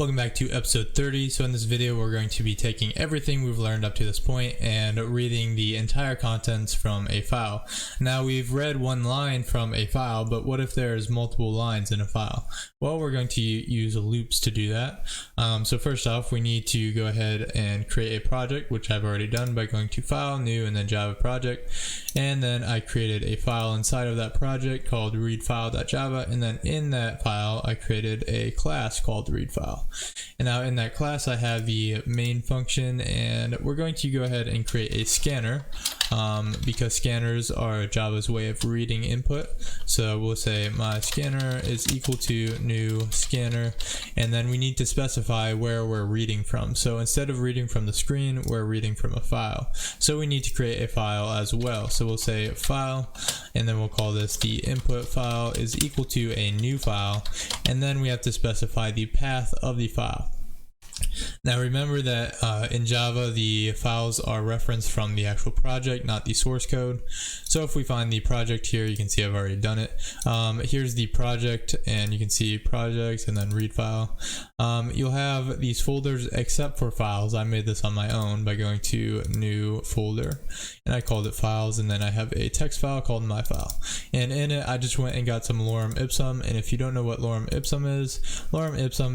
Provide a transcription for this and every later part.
Welcome back to episode 30. So in this video we're going to be taking everything we've learned up to this point and reading the entire contents from a file. Now we've read one line from a file, but what if there's multiple lines in a file? Well, we're going to use loops to do that. So first off, we need to go ahead and create a project, which I've already done by going to File, New, and then Java Project. And then I created a file inside of that project called readfile.java, and then in that file I created a class called readfile. And now in that class I have the main function, and we're going to go ahead and create a scanner because scanners are Java's way of reading input. So we'll say my scanner is equal to new scanner, and then we need to specify where we're reading from. So instead of reading from the screen, we're reading from a file. So we need to create a file as well. So we'll say file, and then we'll call this the input file is equal to a new file, and then we have to specify the path of the file. Now remember that in Java the files are referenced from the actual project, not the source code. So if we find the project here, you can see I've already done it. Here's the project, and you can see project and then read file. You'll have these folders except for files. I made this on my own by going to new folder, and I called it files, and then I have a text file called my file, and in it I just went and got some lorem ipsum. And if you don't know what lorem ipsum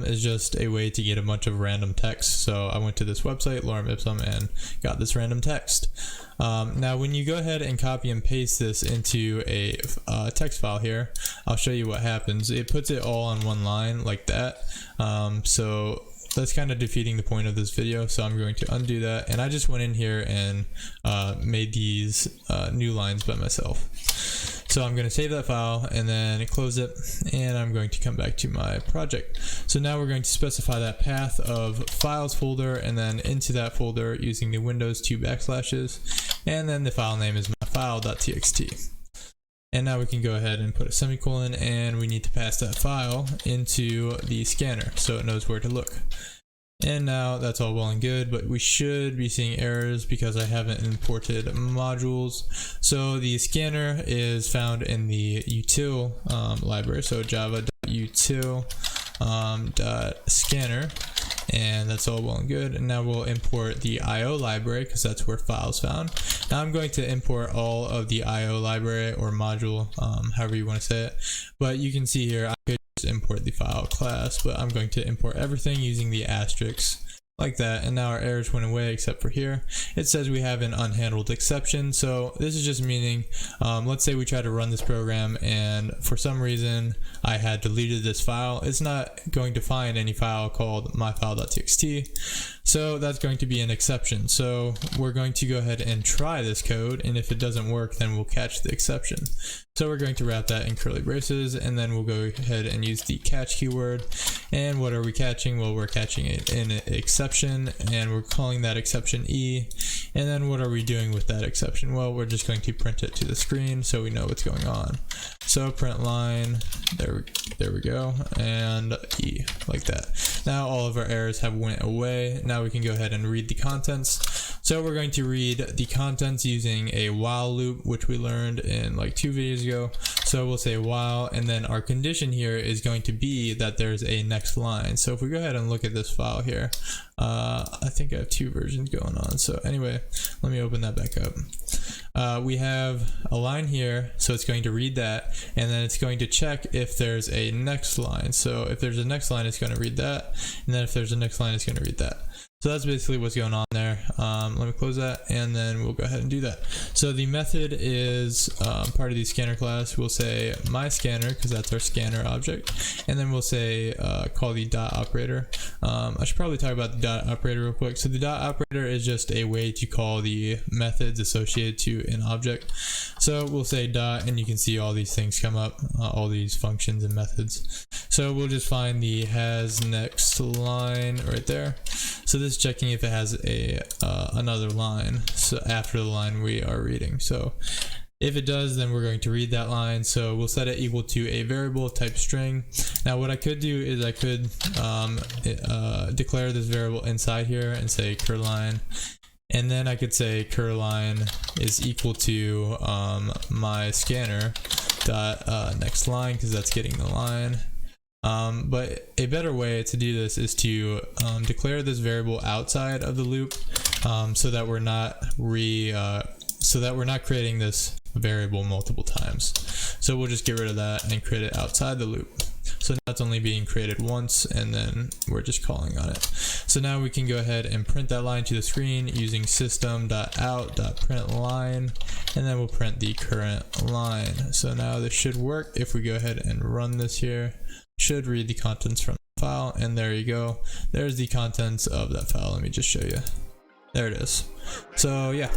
is just a way to get a bunch of random text. So I went to this website, lorem ipsum, and got this random text. Now when you go ahead and copy and paste this into a text file here, I'll show you what happens. It puts it all on one line like that. So that's kind of defeating the point of this video, so I'm going to undo that. And I just went in here and made these new lines by myself. So I'm going to save that file and then close it, and I'm going to come back to my project. So now we're going to specify that path of files folder, and then into that folder using the Windows 2 backslashes, and then the file name is myfile.txt. And now we can go ahead and put a semicolon, and we need to pass that file into the scanner so it knows where to look. And now that's all well and good, but we should be seeing errors because I haven't imported modules. So the scanner is found in the util library, so java.util .scanner, and that's all well and good. And now we'll import the IO library because that's where files found. Now I'm going to import all of the IO library or module, however you want to say it, but you can see here I could just import the file class, but I'm going to import everything using the asterisk like that. And now our errors went away except for here. It says we have an unhandled exception. So this is just meaning, let's say we try to run this program and for some reason I had deleted this file. It's not going to find any file called myfile.txt. So that's going to be an exception. So we're going to go ahead and try this code, and if it doesn't work, then we'll catch the exception. So we're going to wrap that in curly braces, and then we'll go ahead and use the catch keyword. And what are we catching? Well, we're catching an exception, and we're calling that exception E. And then what are we doing with that exception? Well, we're just going to print it to the screen so we know what's going on. So print line, there we go, and E, like that. Now all of our errors have went away. Now we can go ahead and read the contents. So we're going to read the contents using a while loop, which we learned in like 2 videos ago. So we'll say while, and then our condition here is going to be that there's a next line. So if we go ahead and look at this file here, I think I have 2 versions going on. So anyway, let me open that back up. We have a line here, so it's going to read that, and then it's going to check if there's a next line. So if there's a next line, it's going to read that, and then if there's a next line, it's going to read that. So that's basically what's going on there. Let me close that, and then we'll go ahead and do that. So the method is part of the scanner class. We'll say my scanner because that's our scanner object, and then we'll say call the dot operator. I should probably talk about the dot operator real quick. So the dot operator is just a way to call the methods associated to an object. So we'll say dot, and you can see all these things come up, all these functions and methods. So we'll just find the has next line right there. So this is checking if it has a another line, so after the line we are reading. So if it does, then we're going to read that line. So we'll set it equal to a variable type string. Now what I could do is I could declare this variable inside here and say curline, and then I could say curline is equal to my scanner dot next line because that's getting the line. But a better way to do this is to declare this variable outside of the loop, so that we're not creating this variable multiple times. So we'll just get rid of that and create it outside the loop. So now it's only being created once, and then we're just calling on it. So now we can go ahead and print that line to the screen using system.out.println, and then we'll print the current line. So now this should work. If we go ahead and run this here, should read the contents from the file, and there you go. There's the contents of that file. Let me just show you. There it is. So yeah.